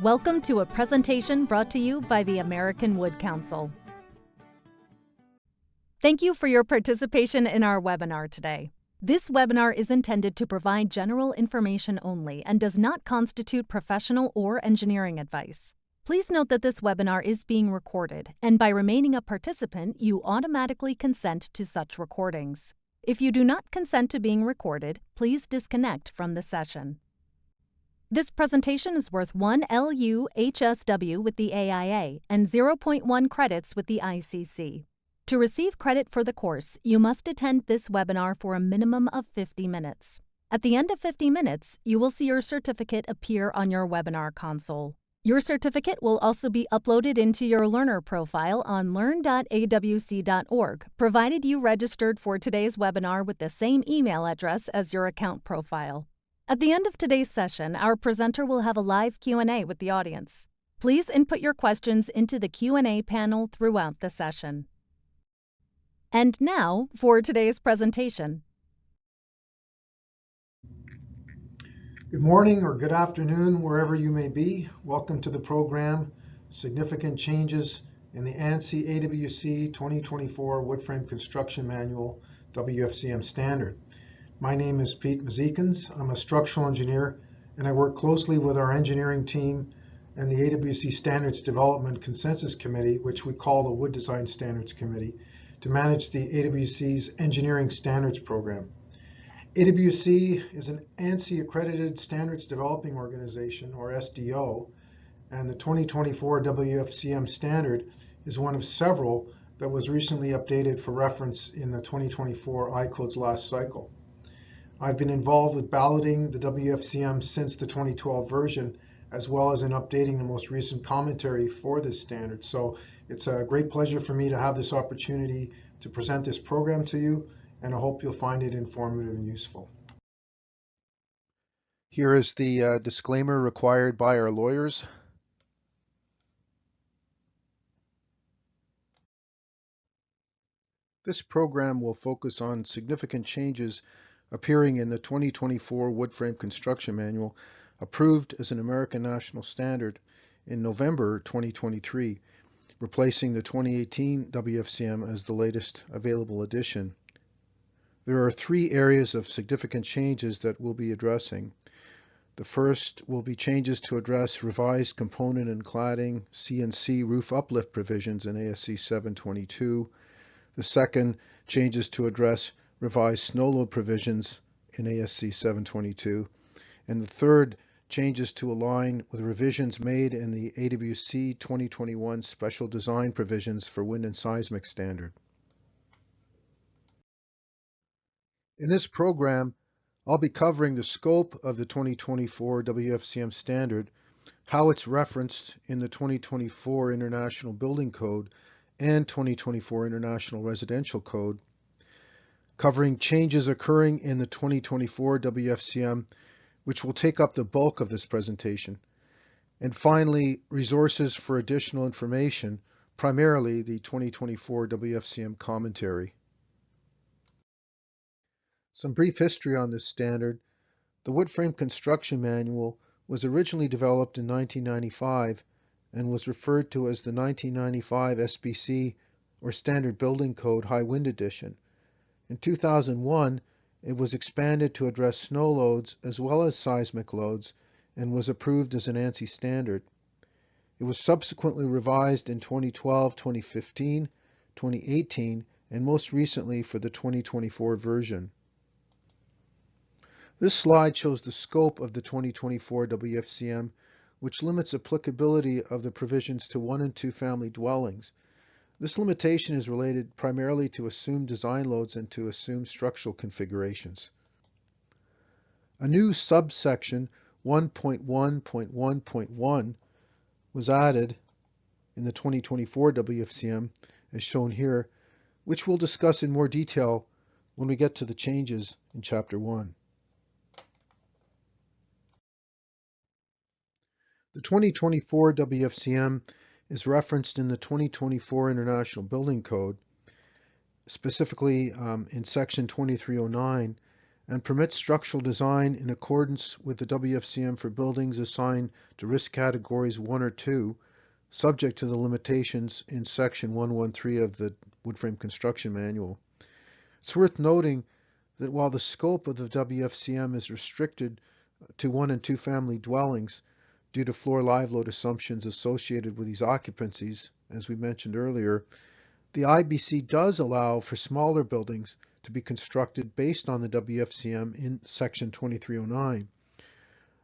Welcome to a presentation brought to you by the American Wood Council. Thank you for your participation in our webinar today. This webinar is intended to provide general information only and does not constitute professional or engineering advice. Please note that this webinar is being recorded, and by remaining a participant, you automatically consent to such recordings. If you do not consent to being recorded, please disconnect from the session. This presentation is worth 1 LU HSW with the AIA and 0.1 credits with the ICC. To receive credit for the course, you must attend this webinar for a minimum of 50 minutes. At the end of 50 minutes, you will see your certificate appear on your webinar console. Your certificate will also be uploaded into your learner profile on learn.awc.org, provided you registered for today's webinar with the same email address as your account profile. At the end of today's session, our presenter will have a live Q&A with the audience. Please input your questions into the Q&A panel throughout the session. And now, for today's presentation. Good morning or good afternoon, wherever you may be. Welcome to the program, Significant Changes in the ANSI AWC 2024 Wood Frame Construction Manual WFCM Standard. My name is Pete Mazekins. I'm a structural engineer, and I work closely with our engineering team and the AWC Standards Development Consensus Committee, which we call the Wood Design Standards Committee, to manage the AWC's Engineering Standards Program. AWC is an ANSI accredited standards developing organization, or SDO, and the 2024 WFCM standard is one of several that was recently updated for reference in the 2024 I-Codes last cycle. I've been involved with balloting the WFCM since the 2012 version, as well as in updating the most recent commentary for this standard. So it's a great pleasure for me to have this opportunity to present this program to you, and I hope you'll find it informative and useful. Here is the disclaimer required by our lawyers. This program will focus on significant changes appearing in the 2024 Wood Frame Construction Manual, approved as an American National Standard in November 2023, replacing the 2018 WFCM as the latest available edition. There are three areas of significant changes that we'll be addressing. The first will be changes to address revised component and cladding CNC roof uplift provisions in ASC 722. The second, changes to address revised snow load provisions in ASC 722. And the third, changes to align with revisions made in the AWC 2021 Special Design Provisions for Wind and Seismic Standard. In this program, I'll be covering the scope of the 2024 WFCM standard, how it's referenced in the 2024 International Building Code and 2024 International Residential Code, covering changes occurring in the 2024 WFCM, which will take up the bulk of this presentation, and finally, resources for additional information, primarily the 2024 WFCM commentary. Some brief history on this standard. The Wood Frame Construction Manual was originally developed in 1995 and was referred to as the 1995 SBC, or Standard Building Code High Wind Edition. In 2001, it was expanded to address snow loads as well as seismic loads and was approved as an ANSI standard. It was subsequently revised in 2012, 2015, 2018, and most recently for the 2024 version. This slide shows the scope of the 2024 WFCM, which limits applicability of the provisions to 1- and 2-family dwellings. This limitation is related primarily to assumed design loads and to assumed structural configurations. A new subsection 1.1.1.1 was added in the 2024 WFCM, as shown here, which we'll discuss in more detail when we get to the changes in Chapter 1. The 2024 WFCM is referenced in the 2024 International Building Code, specifically in Section 2309, and permits structural design in accordance with the WFCM for buildings assigned to risk categories 1 or 2, subject to the limitations in Section 113 of the Wood Frame Construction Manual. It's worth noting that while the scope of the WFCM is restricted to 1 and 2 family dwellings due to floor live load assumptions associated with these occupancies, as we mentioned earlier, the IBC does allow for smaller buildings to be constructed based on the WFCM in Section 2309.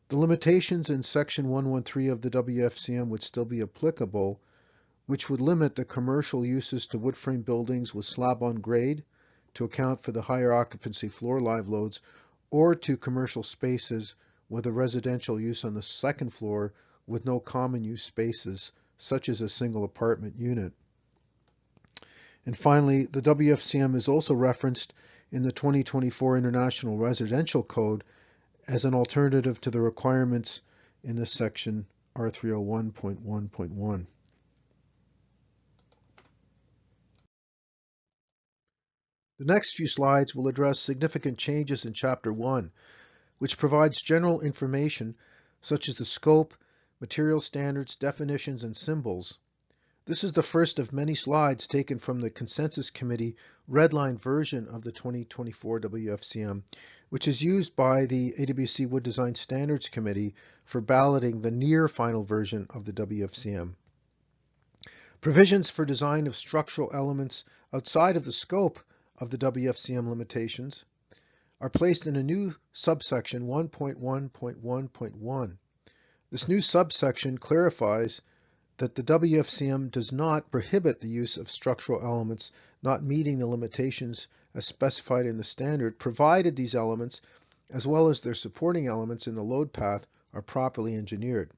The limitations in Section 113 of the WFCM would still be applicable, which would limit the commercial uses to wood frame buildings with slab on grade to account for the higher occupancy floor live loads, or to commercial spaces with a residential use on the second floor with no common use spaces, such as a single apartment unit. And finally, the WFCM is also referenced in the 2024 International Residential Code as an alternative to the requirements in this section R301.1.1. The next few slides will address significant changes in Chapter 1, which provides general information such as the scope, material standards, definitions, and symbols. This is the first of many slides taken from the Consensus Committee redline version of the 2024 WFCM, which is used by the AWC Wood Design Standards Committee for balloting the near final version of the WFCM. Provisions for design of structural elements outside of the scope of the WFCM limitations are placed in a new subsection 1.1.1.1. This new subsection clarifies that the WFCM does not prohibit the use of structural elements not meeting the limitations as specified in the standard, provided these elements, as well as their supporting elements in the load path, are properly engineered.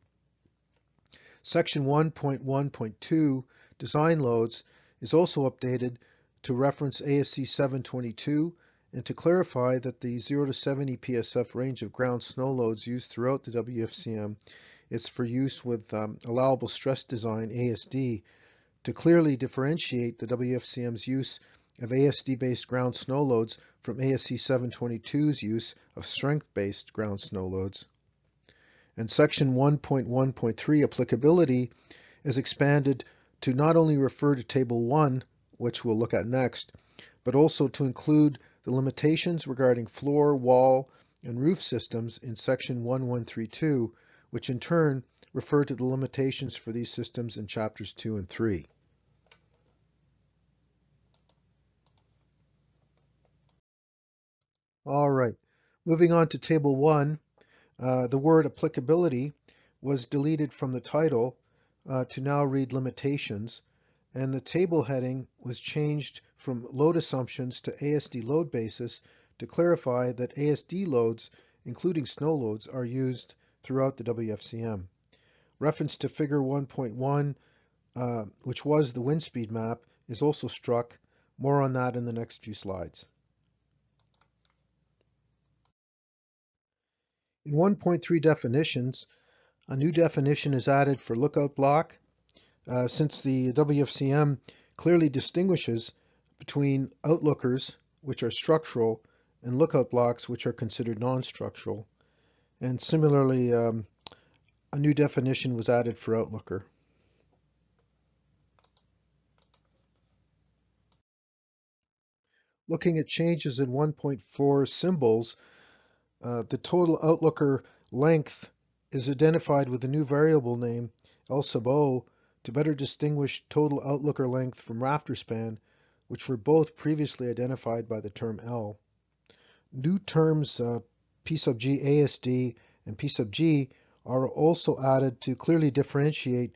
Section 1.1.2, Design Loads, is also updated to reference ASC 722 and to clarify that the 0 to 70 PSF range of ground snow loads used throughout the WFCM is for use with allowable stress design, ASD, to clearly differentiate the WFCM's use of ASD-based ground snow loads from ASC 722's use of strength-based ground snow loads. And Section 1.1.3 applicability is expanded to not only refer to Table 1, which we'll look at next, but also to include the limitations regarding floor, wall, and roof systems in Section 1132, which in turn refer to the limitations for these systems in Chapters 2 and 3. All right, moving on to Table 1, the word applicability was deleted from the title to now read limitations, and the table heading was changed from load assumptions to ASD load basis to clarify that ASD loads, including snow loads, are used throughout the WFCM. Reference to Figure 1.1, which was the wind speed map, is also struck. More on that in the next few slides. In 1.3 definitions, a new definition is added for lookout block, since the WFCM clearly distinguishes between outlookers, which are structural, and lookout blocks, which are considered non-structural. And similarly, a new definition was added for outlooker. Looking at changes in 1.4 symbols, the total outlooker length is identified with a new variable name, L sub O, to better distinguish total outlooker length from rafter span, which were both previously identified by the term L. New terms P sub G ASD and P sub G are also added to clearly differentiate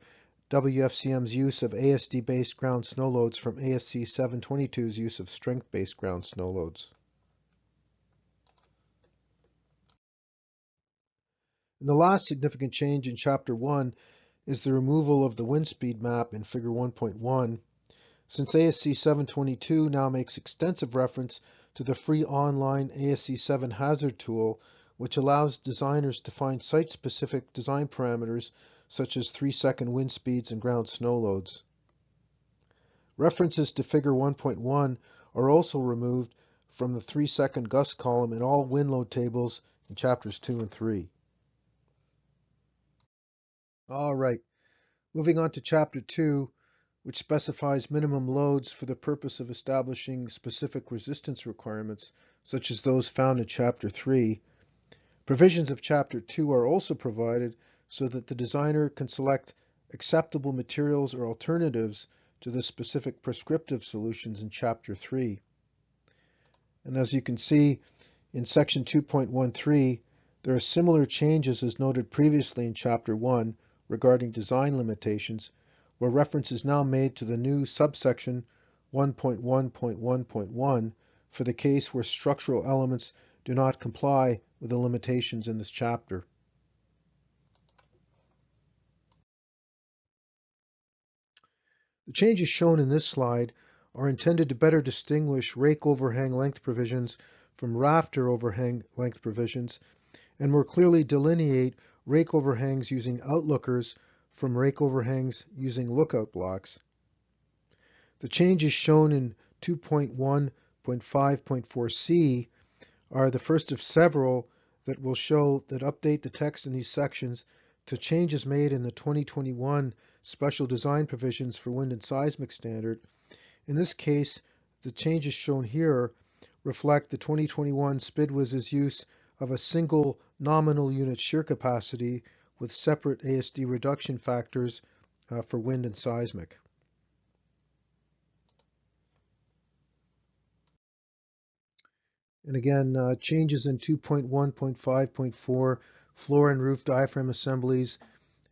WFCM's use of ASD-based ground snow loads from ASC 722's use of strength-based ground snow loads. And the last significant change in Chapter 1 is the removal of the wind speed map in Figure 1.1, since ASC 722 now makes extensive reference to the free online ASC 7 hazard tool, which allows designers to find site-specific design parameters such as 3-second wind speeds and ground snow loads. References to Figure 1.1 are also removed from the 3-second gust column in all wind load tables in chapters 2 and 3. All right, moving on to chapter 2, which specifies minimum loads for the purpose of establishing specific resistance requirements, such as those found in chapter 3. Provisions of chapter 2 are also provided so that the designer can select acceptable materials or alternatives to the specific prescriptive solutions in chapter 3. And as you can see in section 2.13, there are similar changes as noted previously in chapter 1 regarding design limitations, where reference is now made to the new subsection 1.1.1.1 for the case where structural elements do not comply with the limitations in this chapter. The changes shown in this slide are intended to better distinguish rake overhang length provisions from rafter overhang length provisions, and more clearly delineate rake overhangs using outlookers from rake overhangs using lookout blocks. The changes shown in 2.1.5.4c are the first of several that will show that update the text in these sections to changes made in the 2021 Special Design Provisions for Wind and Seismic Standard. In this case, the changes shown here reflect the 2021 SPIDWIS's use of a single nominal unit shear capacity with separate ASD reduction factors for wind and seismic. And again, changes in 2.1.5.4 floor and roof diaphragm assemblies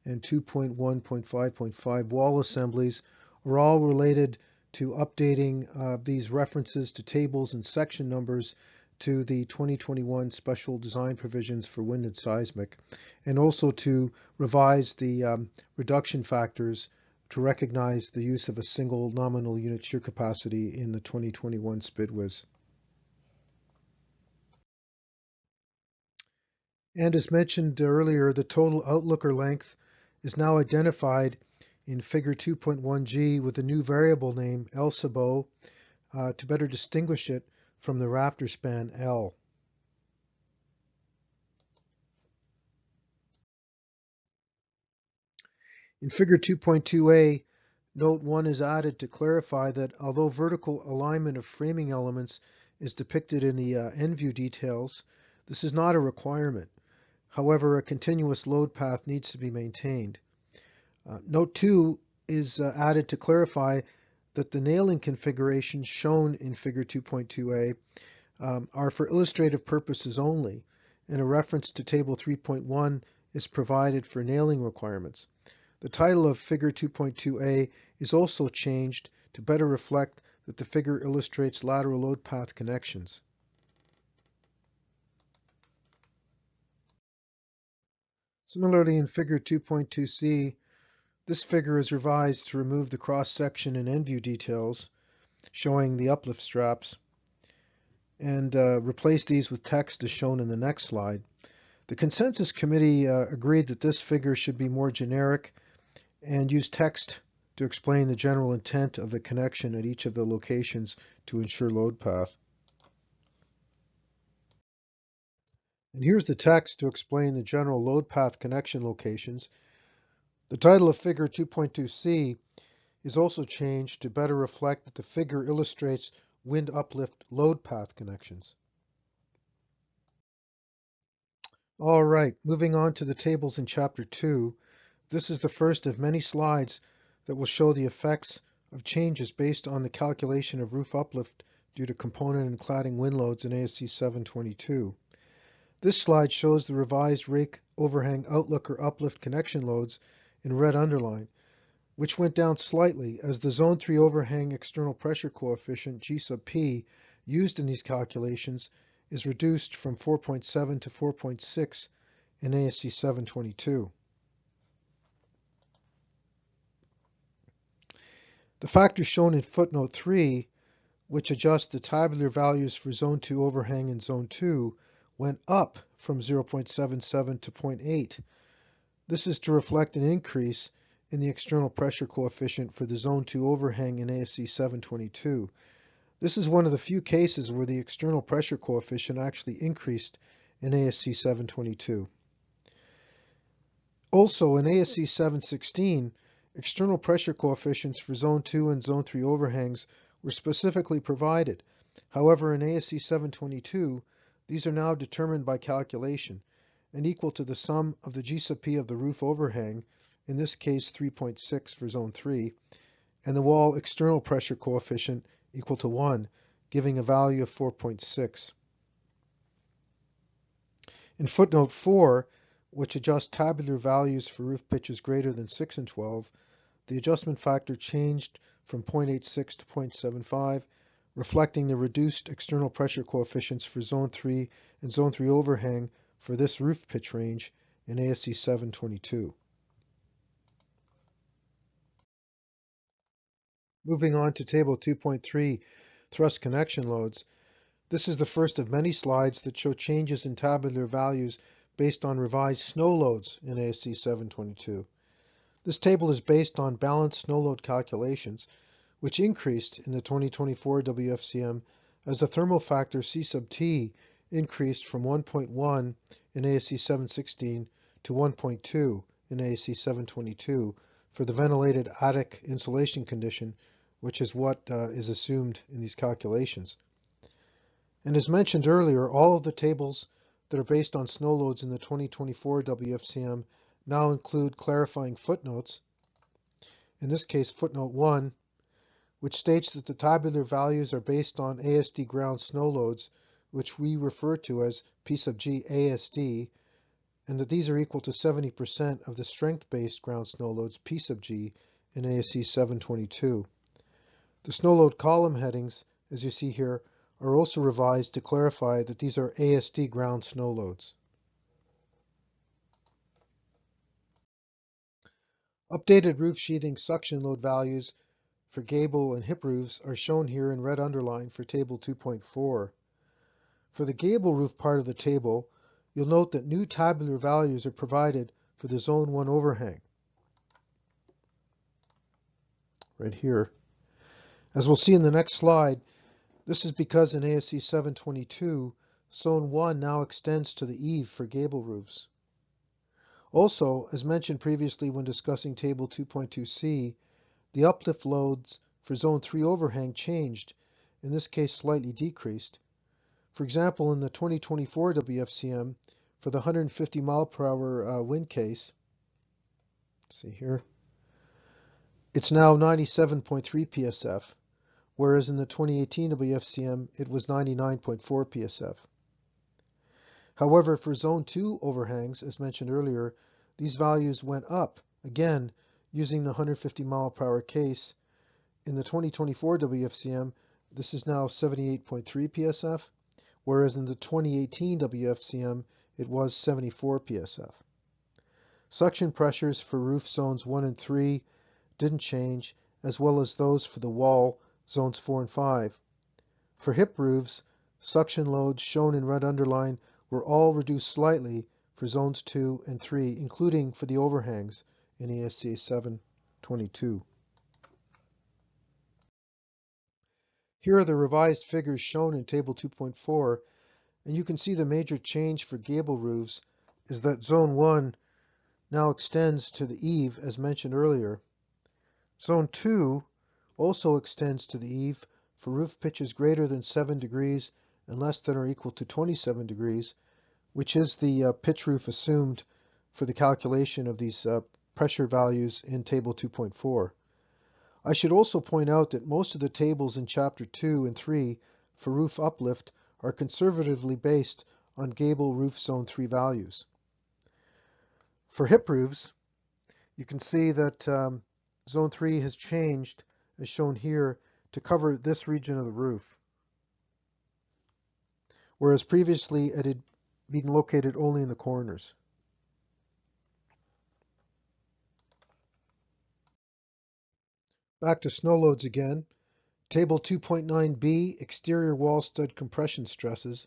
and 2.1.5.5 wall assemblies are all related to updating these references to tables and section numbers to the 2021 Special Design Provisions for Wind and Seismic, and also to revise the reduction factors to recognize the use of a single nominal unit shear capacity in the 2021 SPIDWIS. And as mentioned earlier, the total outlooker length is now identified in Figure 2.1g with a new variable name, L-sub-O, to better distinguish it from the rafter span L. In Figure 2.2a, Note 1 is added to clarify that although vertical alignment of framing elements is depicted in the end-view details, this is not a requirement. However, a continuous load path needs to be maintained. Note 2 is added to clarify that the nailing configurations shown in Figure 2.2a are for illustrative purposes only, and a reference to Table 3.1 is provided for nailing requirements. The title of Figure 2.2a is also changed to better reflect that the figure illustrates lateral load path connections. Similarly, in Figure 2.2c, this figure is revised to remove the cross-section and end-view details showing the uplift straps and replace these with text as shown in the next slide. The Consensus Committee agreed that this figure should be more generic and use text to explain the general intent of the connection at each of the locations to ensure load path. And here's the text to explain the general load path connection locations. The title of Figure 2.2c is also changed to better reflect that the figure illustrates wind uplift load path connections. All right, moving on to the tables in Chapter 2. This is the first of many slides that will show the effects of changes based on the calculation of roof uplift due to component and cladding wind loads in ASC 722. This slide shows the revised rake overhang outlooker uplift connection loads in red underline, which went down slightly as the Zone 3 overhang external pressure coefficient, G sub P, used in these calculations is reduced from 4.7 to 4.6 in ASC 722. The factors shown in footnote 3, which adjust the tabular values for Zone 2 overhang and Zone 2, went up from 0.77 to 0.8. This is to reflect an increase in the external pressure coefficient for the Zone 2 overhang in ASC 722. This is one of the few cases where the external pressure coefficient actually increased in ASC 722. Also, in ASC 716, external pressure coefficients for Zone 2 and Zone 3 overhangs were specifically provided. However, in ASC 722, these are now determined by calculation and equal to the sum of the G sub P of the roof overhang, in this case 3.6 for Zone 3, and the wall external pressure coefficient equal to 1, giving a value of 4.6. In footnote 4, which adjusts tabular values for roof pitches greater than 6 and 12, the adjustment factor changed from 0.86 to 0.75, reflecting the reduced external pressure coefficients for Zone 3 and Zone 3 overhang for this roof pitch range in ASC 722. Moving on to Table 2.3, thrust connection loads. This is the first of many slides that show changes in tabular values based on revised snow loads in ASC 722. This table is based on balanced snow load calculations, which increased in the 2024 WFCM as the thermal factor C sub T increased from 1.1 in ASC 716 to 1.2 in ASC 722 for the ventilated attic insulation condition, which is what is assumed in these calculations. And as mentioned earlier, all of the tables that are based on snow loads in the 2024 WFCM now include clarifying footnotes, in this case footnote 1, which states that the tabular values are based on ASD ground snow loads, which we refer to as P sub G ASD, and that these are equal to 70% of the strength-based ground snow loads P sub G in ASC 722. The snow load column headings, as you see here, are also revised to clarify that these are ASD ground snow loads. Updated roof sheathing suction load values for gable and hip roofs are shown here in red underline for Table 2.4. For the gable roof part of the table, you'll note that new tabular values are provided for the Zone 1 overhang, right here. As we'll see in the next slide, this is because in ASC 722, Zone 1 now extends to the eave for gable roofs. Also, as mentioned previously when discussing Table 2.2c, the uplift loads for Zone 3 overhang changed, in this case slightly decreased. For example, in the 2024 WFCM, for the 150 mile per hour wind case, see here, it's now 97.3 PSF, whereas in the 2018 WFCM, it was 99.4 PSF. However, for Zone 2 overhangs, as mentioned earlier, these values went up, again, using the 150 mile per hour case. In the 2024 WFCM, this is now 78.3 PSF, whereas in the 2018 WFCM, it was 74 PSF. Suction pressures for roof zones 1 and 3 didn't change, as well as those for the wall, zones 4 and 5. For hip roofs, suction loads shown in red underline were all reduced slightly for zones 2 and 3, including for the overhangs in ASC 722. Here are the revised figures shown in Table 2.4, and you can see the major change for gable roofs is that Zone 1 now extends to the eave, as mentioned earlier. Zone 2 also extends to the eave for roof pitches greater than 7 degrees and less than or equal to 27 degrees, which is the pitch roof assumed for the calculation of these pressure values in Table 2.4. I should also point out that most of the tables in Chapter 2 and 3 for roof uplift are conservatively based on gable roof Zone 3 values. For hip roofs, you can see that Zone 3 has changed, as shown here, to cover this region of the roof, whereas previously it had been located only in the corners. Back to snow loads again. Table 2.9b, exterior wall stud compression stresses.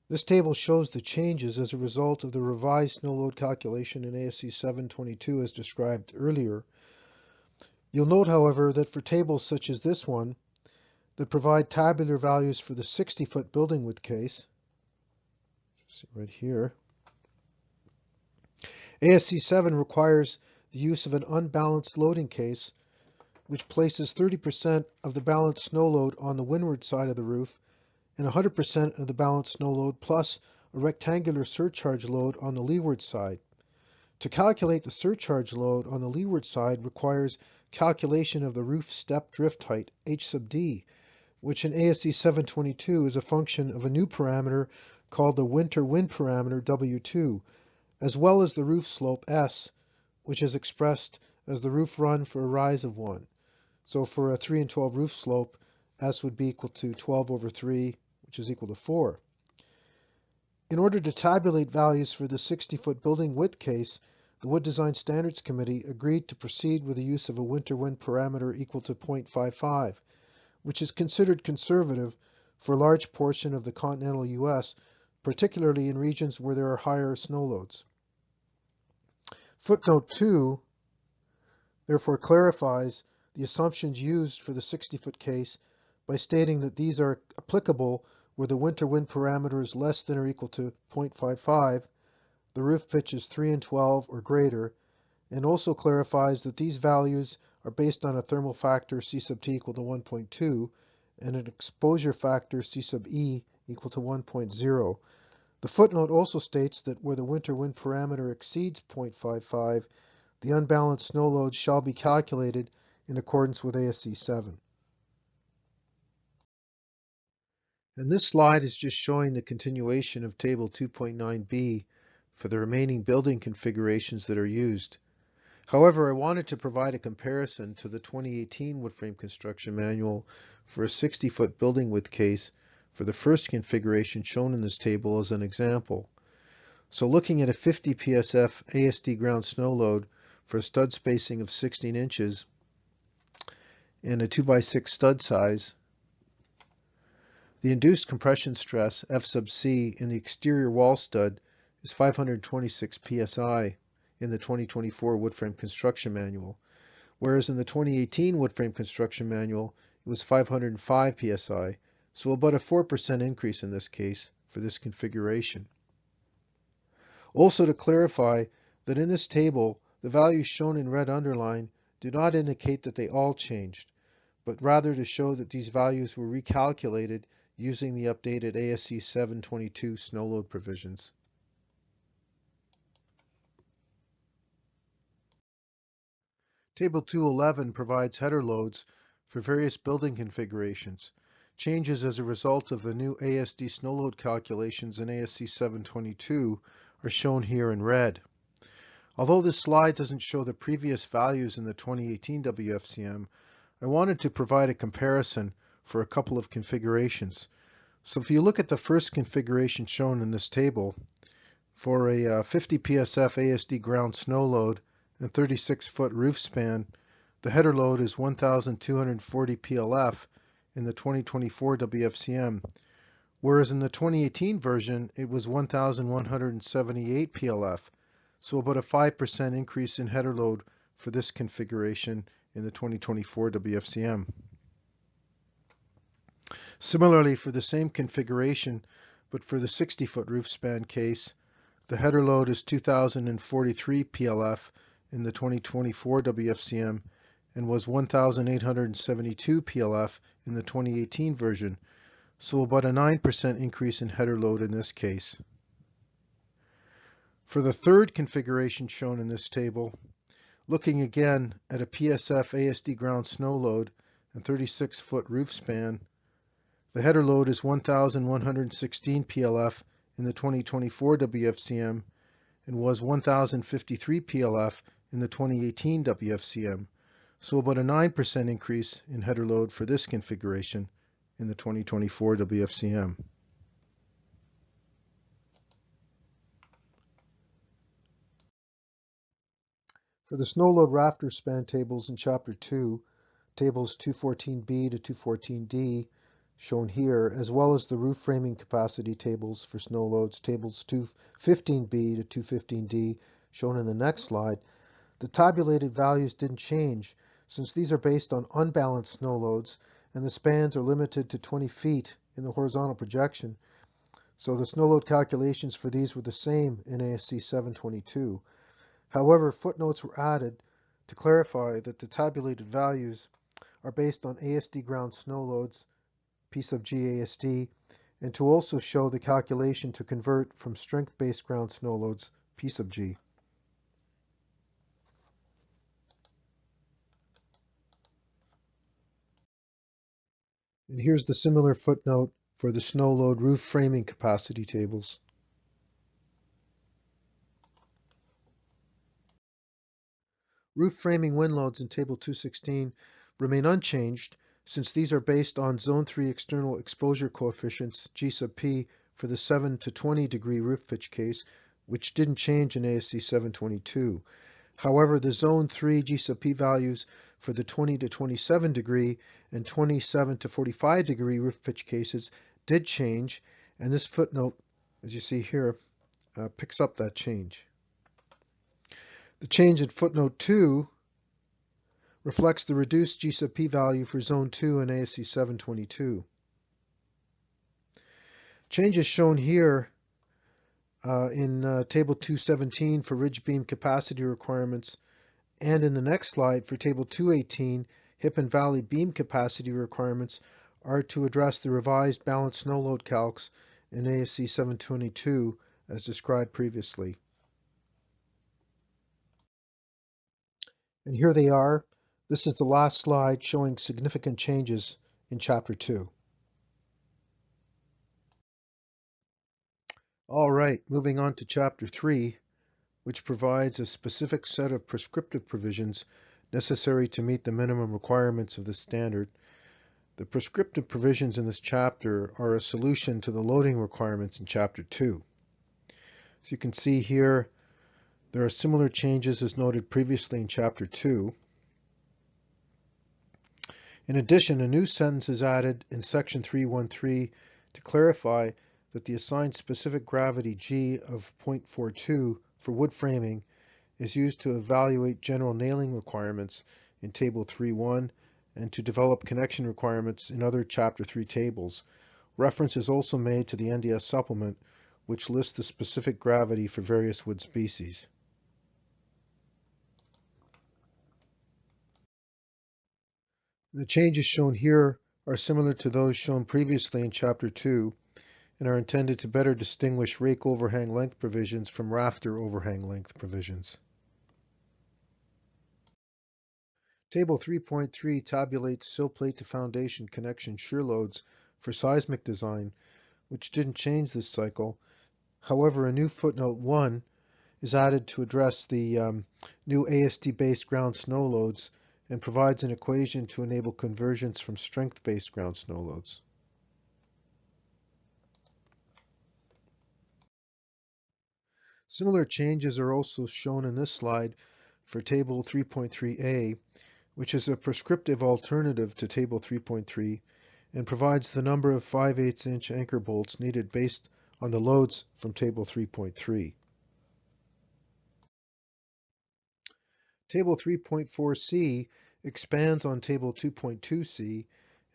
This table shows the changes as a result of the revised snow load calculation in ASC 722 as described earlier. You'll note, however, that for tables such as this one, that provide tabular values for the 60-foot building width case. See right here. ASC 7 requires the use of an unbalanced loading case, which places 30% of the balanced snow load on the windward side of the roof and 100% of the balanced snow load plus a rectangular surcharge load on the leeward side. To calculate the surcharge load on the leeward side requires calculation of the roof step drift height, H sub D, which in ASC 722 is a function of a new parameter called the winter wind parameter, W2, as well as the roof slope, S, which is expressed as the roof run for a rise of 1. So for a 3 and 12 roof slope, S would be equal to 12 over 3, which is equal to 4. In order to tabulate values for the 60-foot building width case, the Wood Design Standards Committee agreed to proceed with the use of a winter wind parameter equal to 0.55, which is considered conservative for a large portion of the continental U.S., particularly in regions where there are higher snow loads. Footnote 2 therefore clarifies the assumptions used for the 60-foot case by stating that these are applicable where the winter wind parameter is less than or equal to 0.55, the roof pitch is 3 and 12 or greater, and also clarifies that these values are based on a thermal factor C sub T equal to 1.2 and an exposure factor C sub E equal to 1.0. The footnote also states that where the winter wind parameter exceeds 0.55, the unbalanced snow load shall be calculated in accordance with ASC 7. And this slide is just showing the continuation of Table 2.9b for the remaining building configurations that are used. However, I wanted to provide a comparison to the 2018 Wood Frame Construction Manual for a 60-foot building width case for the first configuration shown in this table as an example. So looking at a 50 PSF ASD ground snow load for a stud spacing of 16 inches and a 2x6 stud size, the induced compression stress, F sub C, in the exterior wall stud is 526 psi in the 2024 Wood Frame Construction Manual, whereas in the 2018 Wood Frame Construction Manual it was 505 psi, so about a 4% increase in this case for this configuration. Also to clarify that in this table, the values shown in red underline do not indicate that they all changed, but rather to show that these values were recalculated using the updated ASC 722 snow load provisions. Table 211 provides header loads for various building configurations. Changes as a result of the new ASD snow load calculations in ASC 722 are shown here in red. Although this slide doesn't show the previous values in the 2018 WFCM, I wanted to provide a comparison for a couple of configurations. So if you look at the first configuration shown in this table, for a 50 PSF ASD ground snow load and 36-foot roof span, the header load is 1,240 PLF in the 2024 WFCM, whereas in the 2018 version it was 1,178 PLF, so about a 5% increase in header load for this configuration in the 2024 WFCM. Similarly, for the same configuration, but for the 60-foot roof span case, the header load is 2,043 PLF in the 2024 WFCM and was 1,872 PLF in the 2018 version, so about a 9% increase in header load in this case. For the third configuration shown in this table, looking again at a PSF ASD ground snow load and 36-foot roof span, the header load is 1,116 PLF in the 2024 WFCM and was 1,053 PLF in the 2018 WFCM, so about a 9% increase in header load for this configuration in the 2024 WFCM. For the snow load rafter span tables in Chapter 2, tables 214B to 214D, shown here, as well as the roof framing capacity tables for snow loads, tables 215B to 215D, shown in the next slide, the tabulated values didn't change since these are based on unbalanced snow loads and the spans are limited to 20 feet in the horizontal projection. So the snow load calculations for these were the same in ASC 722. However, footnotes were added to clarify that the tabulated values are based on ASD ground snow loads, P sub G ASD, and to also show the calculation to convert from strength-based ground snow loads, P sub G. And here's the similar footnote for the snow load roof framing capacity tables. Roof framing wind loads in Table 216 remain unchanged since these are based on Zone 3 external exposure coefficients, G sub P, for the 7 to 20 degree roof pitch case, which didn't change in ASC 722. However, the Zone 3 G sub P values for the 20 to 27 degree and 27 to 45 degree roof pitch cases did change, and this footnote, as you see here, picks up that change. The change in footnote 2 reflects the reduced G sub P value for Zone 2 in ASC 722. Changes shown here in Table 217 for ridge beam capacity requirements, and in the next slide for Table 218 hip and valley beam capacity requirements are to address the revised balanced snow load calcs in ASC 722 as described previously. And here they are. This is the last slide showing significant changes in Chapter 2. All right, moving on to Chapter 3, which provides a specific set of prescriptive provisions necessary to meet the minimum requirements of the standard. The prescriptive provisions in this chapter are a solution to the loading requirements in Chapter 2. As you can see here, there are similar changes as noted previously in Chapter 2. In addition, a new sentence is added in Section 313 to clarify that the assigned specific gravity G of 0.42 for wood framing is used to evaluate general nailing requirements in Table 3.1 and to develop connection requirements in other Chapter 3 tables. Reference is also made to the NDS supplement, which lists the specific gravity for various wood species. The changes shown here are similar to those shown previously in Chapter 2 and are intended to better distinguish rake overhang length provisions from rafter overhang length provisions. Table 3.3 tabulates sill plate to foundation connection shear loads for seismic design, which didn't change this cycle. However, a new footnote 1 is added to address the new ASD-based ground snow loads and provides an equation to enable conversions from strength-based ground snow loads. Similar changes are also shown in this slide for Table 3.3a, which is a prescriptive alternative to Table 3.3 and provides the number of 5/8 inch anchor bolts needed based on the loads from Table 3.3. Table 3.4c expands on Table 2.2c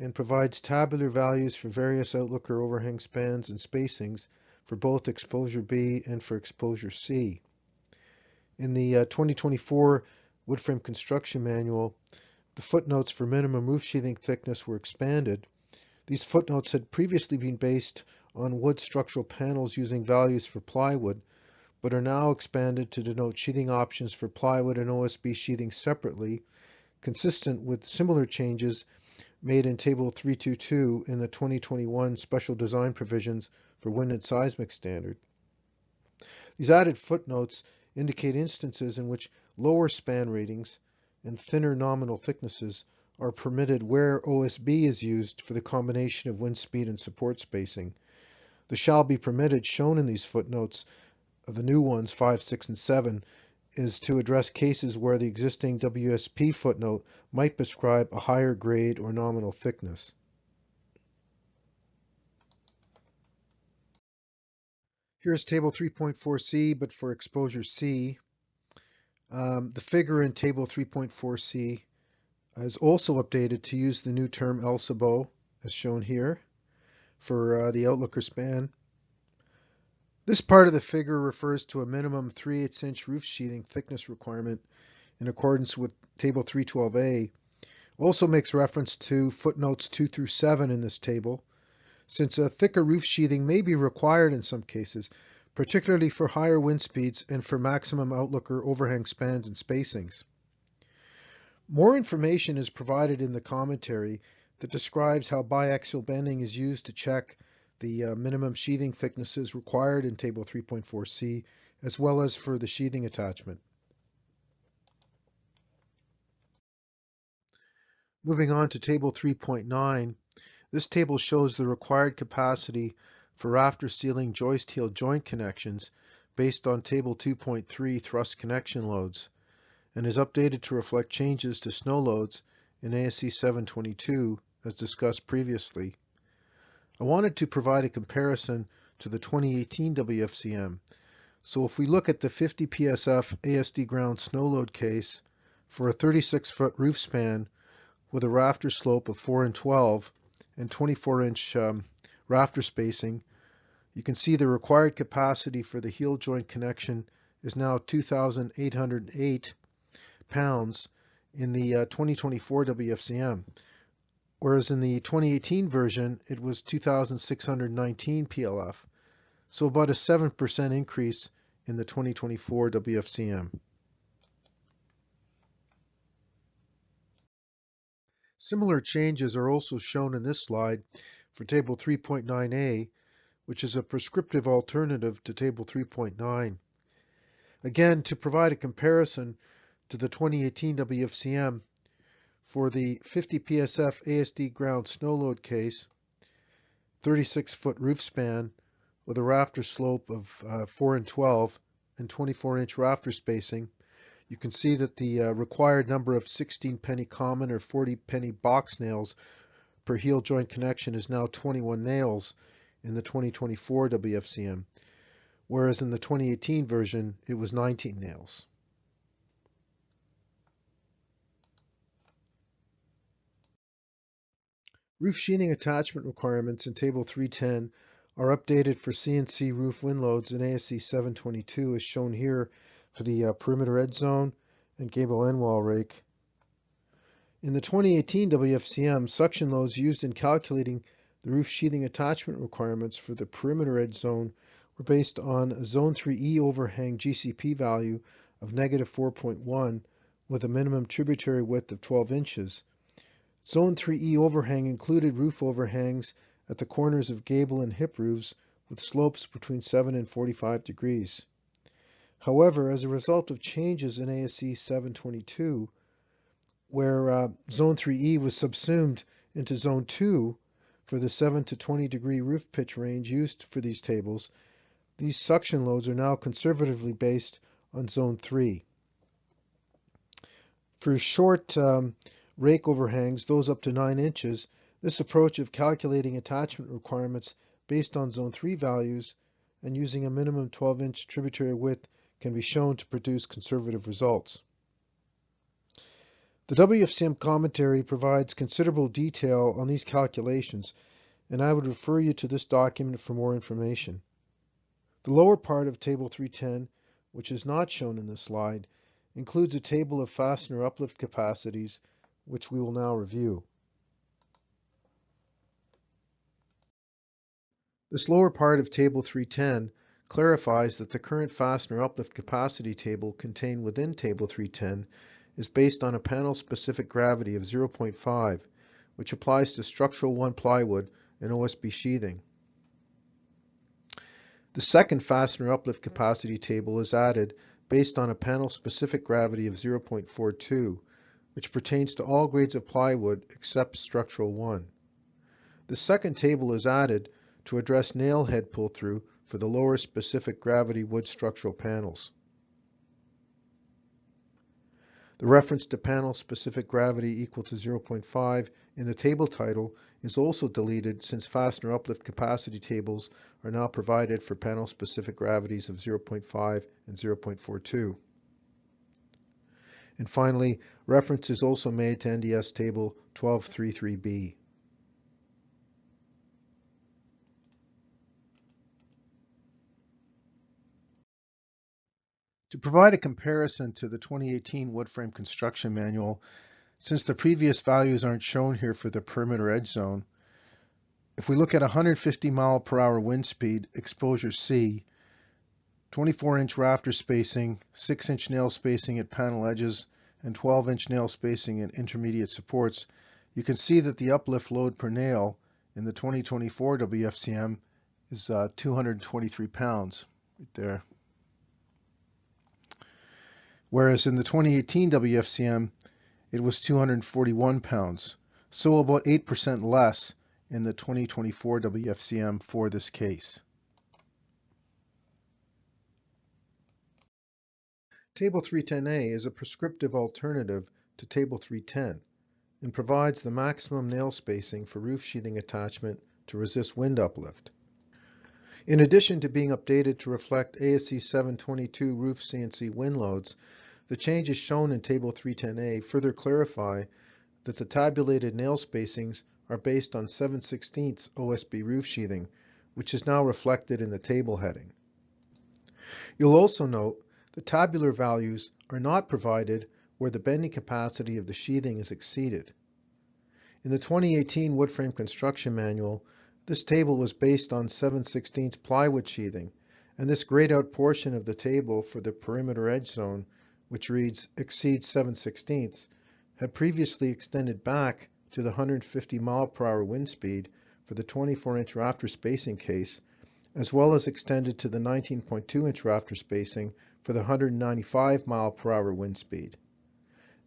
and provides tabular values for various outlooker overhang spans and spacings for both Exposure B and for Exposure C. In the 2024 Wood Frame Construction Manual, the footnotes for minimum roof sheathing thickness were expanded. These footnotes had previously been based on wood structural panels using values for plywood, but are now expanded to denote sheathing options for plywood and OSB sheathing separately, consistent with similar changes made in Table 322 in the 2021 Special Design Provisions for Wind and Seismic Standard. These added footnotes indicate instances in which lower span ratings and thinner nominal thicknesses are permitted where OSB is used for the combination of wind speed and support spacing. The shall be permitted shown in these footnotes, the new ones 5, 6, and 7, is to address cases where the existing WSP footnote might prescribe a higher grade or nominal thickness. Here's Table 3.4c, but for Exposure C. The figure in Table 3.4c is also updated to use the new term El Sabot, as shown here, for the outlooker span. This part of the figure refers to a minimum 3/8 inch roof sheathing thickness requirement in accordance with Table 312A. Also makes reference to footnotes 2 through 7 in this table, since a thicker roof sheathing may be required in some cases, particularly for higher wind speeds and for maximum outlooker overhang spans and spacings. More information is provided in the commentary that describes how biaxial bending is used to check the minimum sheathing thicknesses required in Table 3.4c, as well as for the sheathing attachment. Moving on to Table 3.9, this table shows the required capacity for rafter ceiling joist heel joint connections based on Table 2.3 thrust connection loads, and is updated to reflect changes to snow loads in ANSI 722 as discussed previously. I wanted to provide a comparison to the 2018 WFCM. So if we look at the 50 PSF ASD ground snow load case for a 36-foot roof span with a rafter slope of 4 and 12 and 24-inch rafter spacing, you can see the required capacity for the heel joint connection is now 2,808 pounds in the 2024 WFCM. Whereas in the 2018 version, it was 2,619 PLF, so about a 7% increase in the 2024 WFCM. Similar changes are also shown in this slide for Table 3.9a, which is a prescriptive alternative to Table 3.9. Again, to provide a comparison to the 2018 WFCM, for the 50 PSF ASD ground snow load case, 36-foot roof span with a rafter slope of 4 and 12 and 24-inch rafter spacing, you can see that the required number of 16 penny common or 40 penny box nails per heel joint connection is now 21 nails in the 2024 WFCM, whereas in the 2018 version it was 19 nails. Roof sheathing attachment requirements in Table 310 are updated for CNC roof wind loads in ANSI 722 as shown here for the perimeter edge zone and gable end wall rake. In the 2018 WFCM, suction loads used in calculating the roof sheathing attachment requirements for the perimeter edge zone were based on a Zone 3E overhang GCP value of -4.1 with a minimum tributary width of 12 inches. Zone 3E overhang included roof overhangs at the corners of gable and hip roofs with slopes between 7 and 45 degrees. However, as a result of changes in ANSI 722, where Zone 3E was subsumed into Zone 2 for the 7 to 20 degree roof pitch range used for these tables, these suction loads are now conservatively based on Zone 3. For short rake overhangs, those up to 9 inches, this approach of calculating attachment requirements based on Zone 3 values and using a minimum 12-inch tributary width can be shown to produce conservative results. The WFCM commentary provides considerable detail on these calculations, and I would refer you to this document for more information. The lower part of Table 310, which is not shown in this slide, includes a table of fastener uplift capacities, which we will now review. This lower part of Table 310 clarifies that the current fastener uplift capacity table contained within Table 310 is based on a panel-specific gravity of 0.5, which applies to structural 1 plywood and OSB sheathing. The second fastener uplift capacity table is added based on a panel-specific gravity of 0.42, which pertains to all grades of plywood except structural 1. The second table is added to address nail head pull-through for the lower specific gravity wood structural panels. The reference to panel-specific gravity equal to 0.5 in the table title is also deleted since fastener uplift capacity tables are now provided for panel-specific gravities of 0.5 and 0.42. And finally, reference is also made to NDS Table 1233B. To provide a comparison to the 2018 Wood Frame Construction Manual, since the previous values aren't shown here for the perimeter edge zone, if we look at 150 mile per hour wind speed, exposure C, 24-inch rafter spacing, 6-inch nail spacing at panel edges, and 12-inch nail spacing at intermediate supports, you can see that the uplift load per nail in the 2024 WFCM is 223 pounds, right there. Whereas in the 2018 WFCM, it was 241 pounds, so about 8% less in the 2024 WFCM for this case. Table 310A is a prescriptive alternative to Table 310 and provides the maximum nail spacing for roof sheathing attachment to resist wind uplift. In addition to being updated to reflect ASC 722 roof CNC wind loads, the changes shown in Table 310A further clarify that the tabulated nail spacings are based on 7/16 OSB roof sheathing, which is now reflected in the table heading. You'll also note the tabular values are not provided where the bending capacity of the sheathing is exceeded. In the 2018 Wood Frame Construction Manual, this table was based on 7/16 plywood sheathing, and this grayed out portion of the table for the perimeter edge zone, which reads exceeds 7/16, had previously extended back to the 150 mile per hour wind speed for the 24-inch rafter spacing case, as well as extended to the 19.2-inch rafter spacing for the 195 mile per hour wind speed.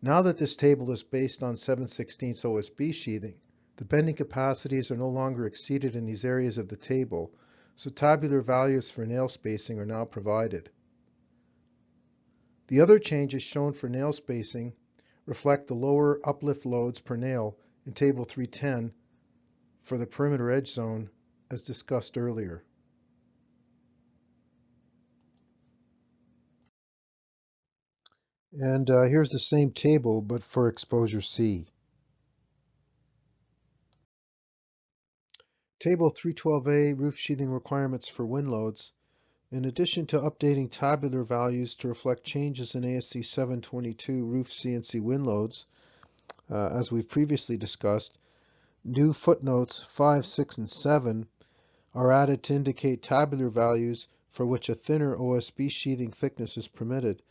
Now that this table is based on 7/16 OSB sheathing, the bending capacities are no longer exceeded in these areas of the table, so tabular values for nail spacing are now provided. The other changes shown for nail spacing reflect the lower uplift loads per nail in Table 310 for the perimeter edge zone as discussed earlier. And here's the same table, but for exposure C. Table 312A roof sheathing requirements for wind loads. In addition to updating tabular values to reflect changes in ASC 722 roof CNC wind loads, as we've previously discussed, new footnotes 5, 6, and 7 are added to indicate tabular values for which a thinner OSB sheathing thickness is permitted.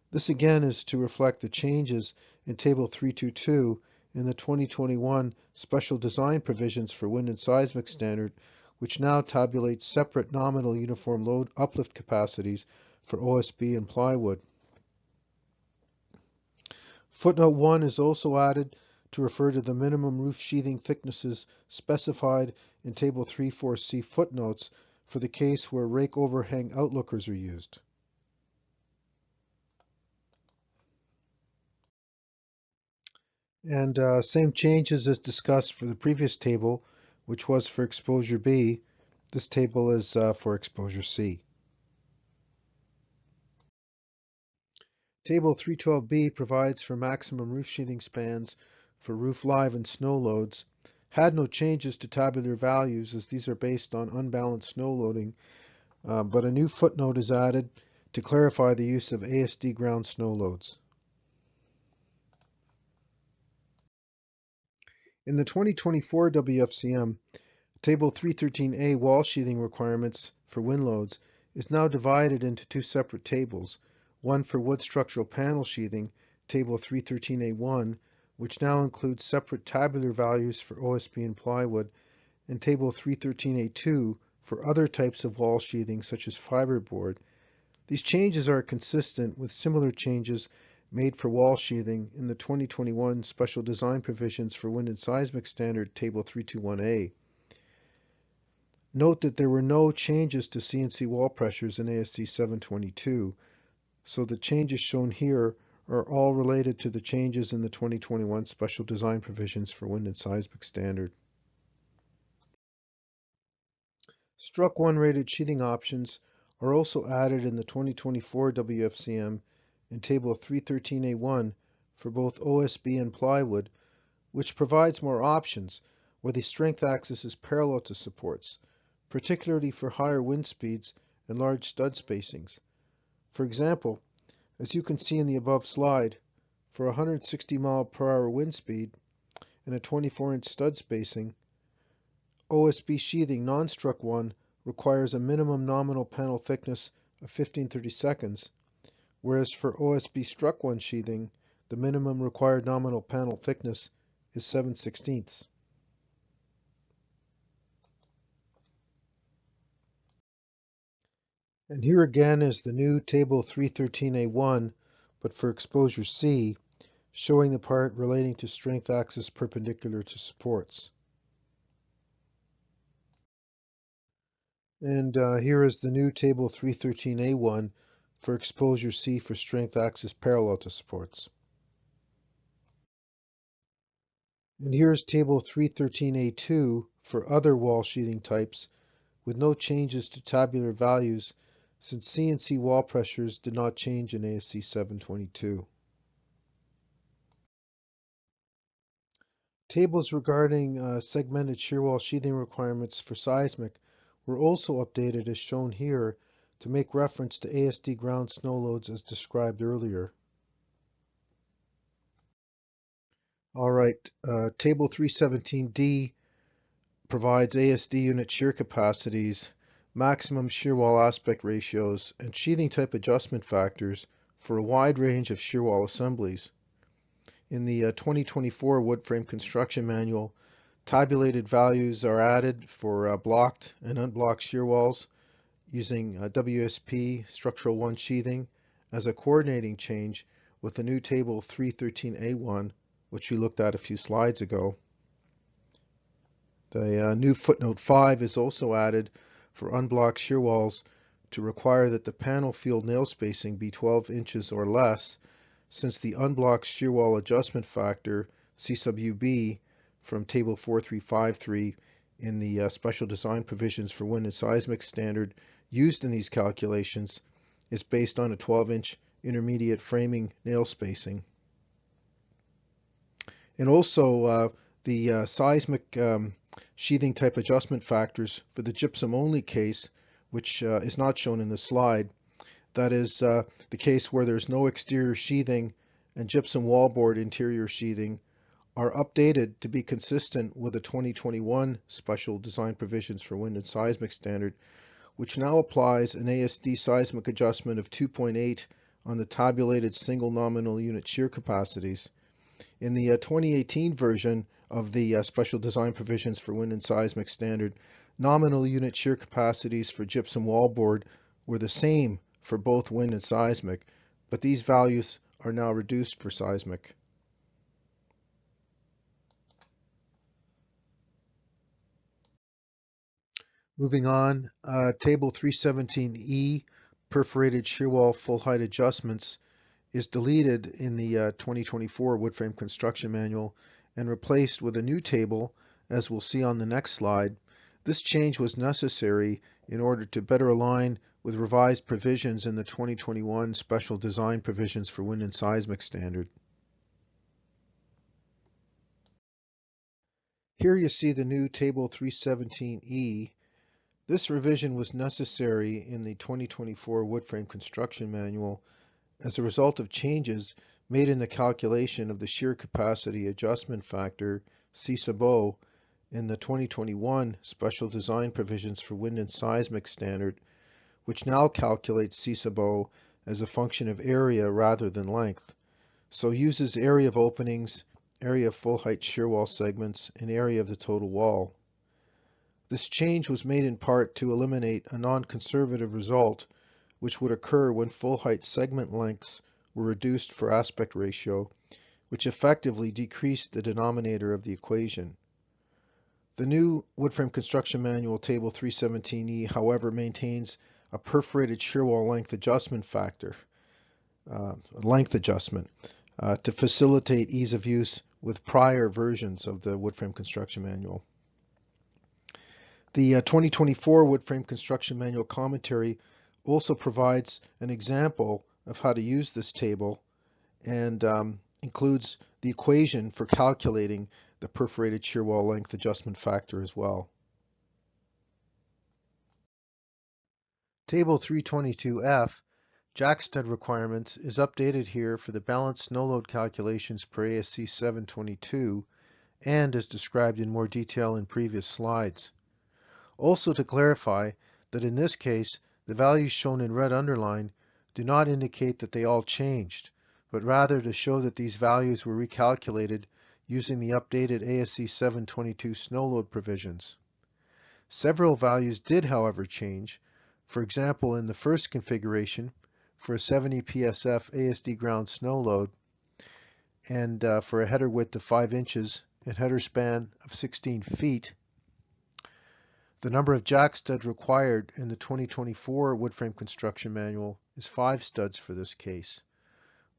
This again is to reflect the changes in Table 322 in the 2021 Special Design Provisions for Wind and Seismic Standard, which now tabulates separate nominal uniform load uplift capacities for OSB and plywood. Footnote 1 is also added to refer to the minimum roof sheathing thicknesses specified in Table 3.4c footnotes for the case where rake overhang outlookers are used. And same changes as discussed for the previous table, which was for exposure B. This table is for exposure C. Table 312B provides for maximum roof sheathing spans for roof live and snow loads. Had no changes to tabular values as these are based on unbalanced snow loading, but a new footnote is added to clarify the use of ASD ground snow loads. In the 2024 WFCM, Table 313A wall sheathing requirements for wind loads is now divided into two separate tables, one for wood structural panel sheathing, Table 313A1, which now includes separate tabular values for OSB and plywood, and Table 313A2 for other types of wall sheathing such as fiberboard. These changes are consistent with similar changes made for wall sheathing in the 2021 Special Design Provisions for Wind and Seismic Standard Table 321A. Note that there were no changes to CNC wall pressures in ASC 722, so the changes shown here are all related to the changes in the 2021 Special Design Provisions for Wind and Seismic Standard. Struck 1 rated sheathing options are also added in the 2024 WFCM in Table 313A1 for both OSB and plywood, which provides more options where the strength axis is parallel to supports, particularly for higher wind speeds and large stud spacings. For example, as you can see in the above slide, for 160 mph wind speed and a 24-inch stud spacing, OSB sheathing non-struck 1 requires a minimum nominal panel thickness of 15/32, whereas for OSB struck 1 sheathing, the minimum required nominal panel thickness is 7/16. And here again is the new Table 313A1, but for exposure C, showing the part relating to strength axis perpendicular to supports. And here is the new Table 313A1 for exposure C for strength axis parallel to supports. And here's Table 313A2 for other wall sheathing types with no changes to tabular values since CNC wall pressures did not change in ASC 722. Tables regarding segmented shear wall sheathing requirements for seismic were also updated as shown here to make reference to ASD ground snow loads as described earlier. Alright, Table 317D provides ASD unit shear capacities, maximum shear wall aspect ratios, and sheathing type adjustment factors for a wide range of shear wall assemblies. In the 2024 wood frame construction manual, tabulated values are added for blocked and unblocked shear walls using WSP Structural 1 sheathing as a coordinating change with the new Table 313A1, which we looked at a few slides ago. The new footnote 5 is also added for unblocked shear walls to require that the panel field nail spacing be 12 inches or less, since the unblocked shear wall adjustment factor, C sub UB, from Table 4353 in the Special Design Provisions for Wind and Seismic standard used in these calculations is based on a 12-inch intermediate framing nail spacing. And also the seismic sheathing type adjustment factors for the gypsum only case, which is not shown in the slide. That is the case where there's no exterior sheathing and gypsum wallboard interior sheathing, are updated to be consistent with the 2021 Special Design Provisions for Wind and Seismic standard, which now applies an ASD seismic adjustment of 2.8 on the tabulated single nominal unit shear capacities. In the 2018 version of the Special Design Provisions for Wind and Seismic standard, nominal unit shear capacities for gypsum wallboard were the same for both wind and seismic, but these values are now reduced for seismic. Moving on, Table 317E, perforated shear wall full height adjustments, is deleted in the 2024 wood frame construction manual and replaced with a new table, as we'll see on the next slide. This change was necessary in order to better align with revised provisions in the 2021 Special Design Provisions for Wind and Seismic standard. Here you see the new Table 317E. This revision was necessary in the 2024 wood frame construction manual as a result of changes made in the calculation of the shear capacity adjustment factor, C sub O, in the 2021 Special Design Provisions for Wind and Seismic standard, which now calculates C sub O as a function of area rather than length, so uses area of openings, area of full height shear wall segments, and area of the total wall. This change was made in part to eliminate a non-conservative result which would occur when full height segment lengths were reduced for aspect ratio, which effectively decreased the denominator of the equation. The new wood frame construction manual Table 317E, however, maintains a perforated shear wall length adjustment factor, to facilitate ease of use with prior versions of the wood frame construction manual. The 2024 wood frame construction manual commentary also provides an example of how to use this table, and includes the equation for calculating the perforated shear wall length adjustment factor as well. Table 322F, jack stud requirements, is updated here for the balanced snow load calculations per ASC 722 and is described in more detail in previous slides. Also to clarify that in this case, the values shown in red underline do not indicate that they all changed, but rather to show that these values were recalculated using the updated ASC 722 snow load provisions. Several values did, however, change. For example, in the first configuration, for a 70 PSF ASD ground snow load and for a header width of 5 inches and header span of 16 feet, the number of jack studs required in the 2024 wood frame construction manual is 5 studs for this case,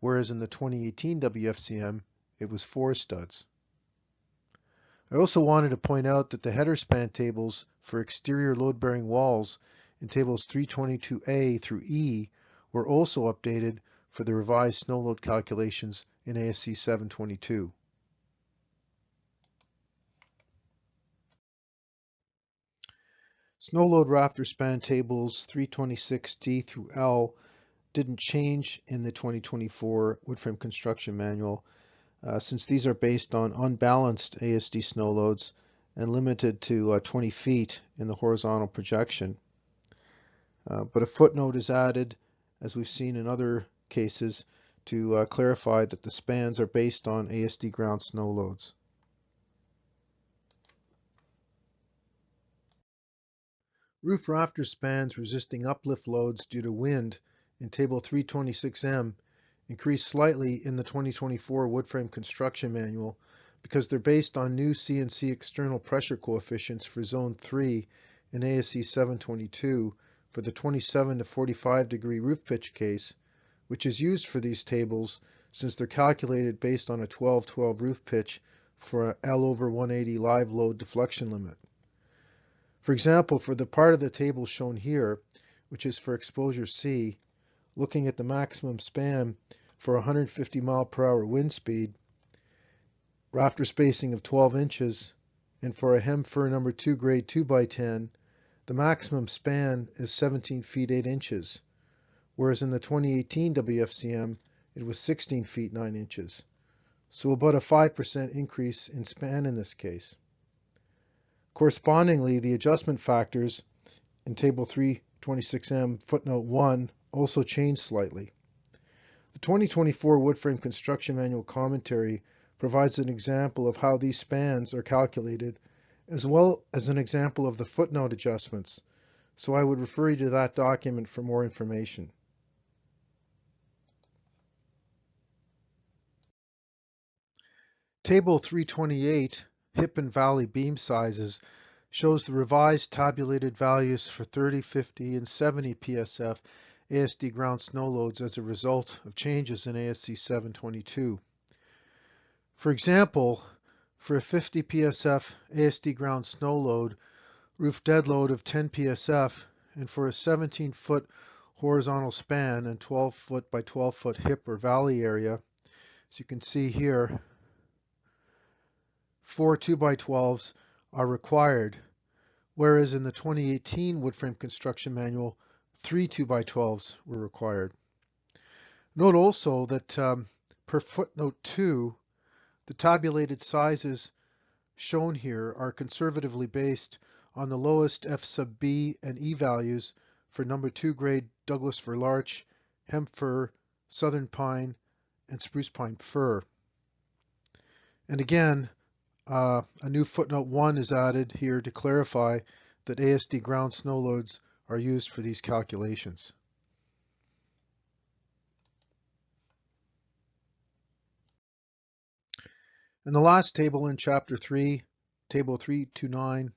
whereas in the 2018 WFCM it was 4 studs. I also wanted to point out that the header span tables for exterior load-bearing walls in tables 322A through E were also updated for the revised snow load calculations in ASC 722. Snow load rafter span tables 326D through L didn't change in the 2024 wood frame construction manual since these are based on unbalanced ASD snow loads and limited to 20 feet in the horizontal projection. But a footnote is added, as we've seen in other cases, to clarify that the spans are based on ASD ground snow loads. Roof rafter spans resisting uplift loads due to wind in Table 326M increased slightly in the 2024 wood frame construction manual because they're based on new CNC external pressure coefficients for Zone 3 in ASC 722 for the 27 to 45 degree roof pitch case, which is used for these tables since they're calculated based on a 12-12 roof pitch for a L/180 live load deflection limit. For example, for the part of the table shown here, which is for exposure C, looking at the maximum span for 150 mph wind speed, rafter spacing of 12 inches, and for a hem fir number 2 grade 2x10, the maximum span is 17 feet 8 inches, whereas in the 2018 WFCM it was 16 feet 9 inches. So about a 5% increase in span in this case. Correspondingly, the adjustment factors in Table 326M footnote 1 also changed slightly. The 2024 wood frame construction manual commentary provides an example of how these spans are calculated, as well as an example of the footnote adjustments, so I would refer you to that document for more information. Table 328, hip and valley beam sizes, shows the revised tabulated values for 30, 50, and 70 PSF ASD ground snow loads as a result of changes in ASC 722. For example, for a 50 PSF ASD ground snow load, roof dead load of 10 PSF, and for a 17-foot horizontal span and 12-foot by 12-foot hip or valley area, as you can see here, 4 2x12s are required, whereas in the 2018 wood frame construction manual, 3 2x12s were required. Note also that per footnote 2, the tabulated sizes shown here are conservatively based on the lowest F sub B and E values for number 2 grade Douglas fir larch, hem fir, southern pine, and spruce pine fir. And again, a new footnote 1 is added here to clarify that ASD ground snow loads are used for these calculations. And the last table in Chapter 3, Table 329,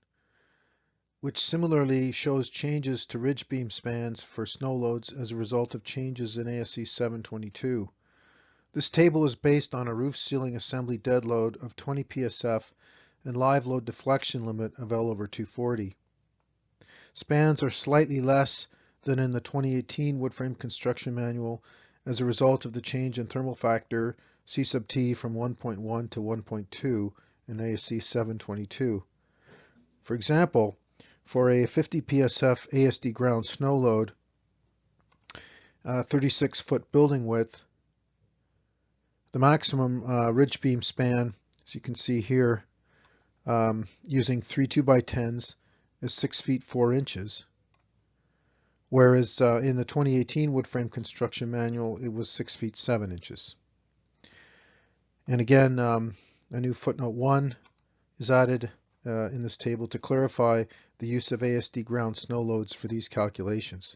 which similarly shows changes to ridge beam spans for snow loads as a result of changes in ASC 722. This table is based on a roof ceiling assembly dead load of 20 PSF and live load deflection limit of L/240. Spans are slightly less than in the 2018 wood frame construction manual as a result of the change in thermal factor C sub T from 1.1 to 1.2 in ASC 722. For example, for a 50 PSF ASD ground snow load, 36-foot building width, the maximum ridge beam span, as you can see here, using 3 2x10s is 6 feet 4 inches. Whereas in the 2018 wood frame construction manual, it was 6 feet 7 inches. And again, a new footnote 1 is added in this table to clarify the use of ASD ground snow loads for these calculations.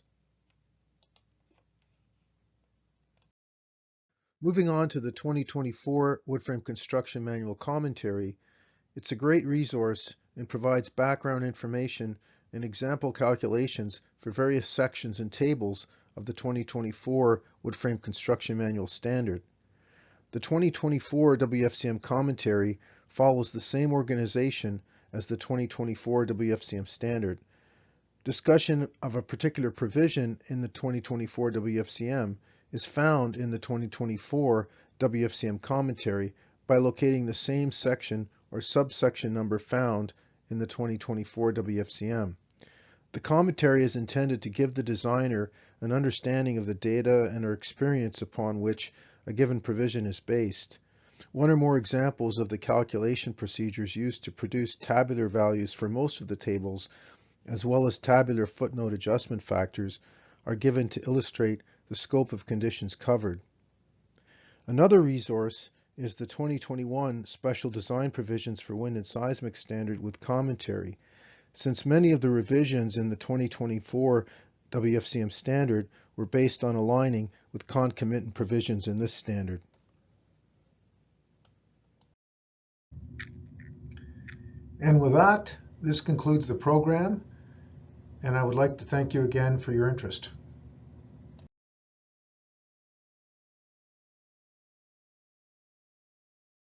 Moving on to the 2024 wood frame construction manual commentary, it's a great resource and provides background information and example calculations for various sections and tables of the 2024 wood frame construction manual standard. The 2024 WFCM commentary follows the same organization as the 2024 WFCM standard. Discussion of a particular provision in the 2024 WFCM is found in the 2024 WFCM commentary by locating the same section or subsection number found in the 2024 WFCM. The commentary is intended to give the designer an understanding of the data and or experience upon which a given provision is based. One or more examples of the calculation procedures used to produce tabular values for most of the tables, as well as tabular footnote adjustment factors, are given to illustrate the scope of conditions covered. Another resource is the 2021 Special Design Provisions for Wind and Seismic Standard with commentary. Since many of the revisions in the 2024 WFCM standard were based on aligning with concomitant provisions in this standard. And with that, this concludes the program, and I would like to thank you again for your interest.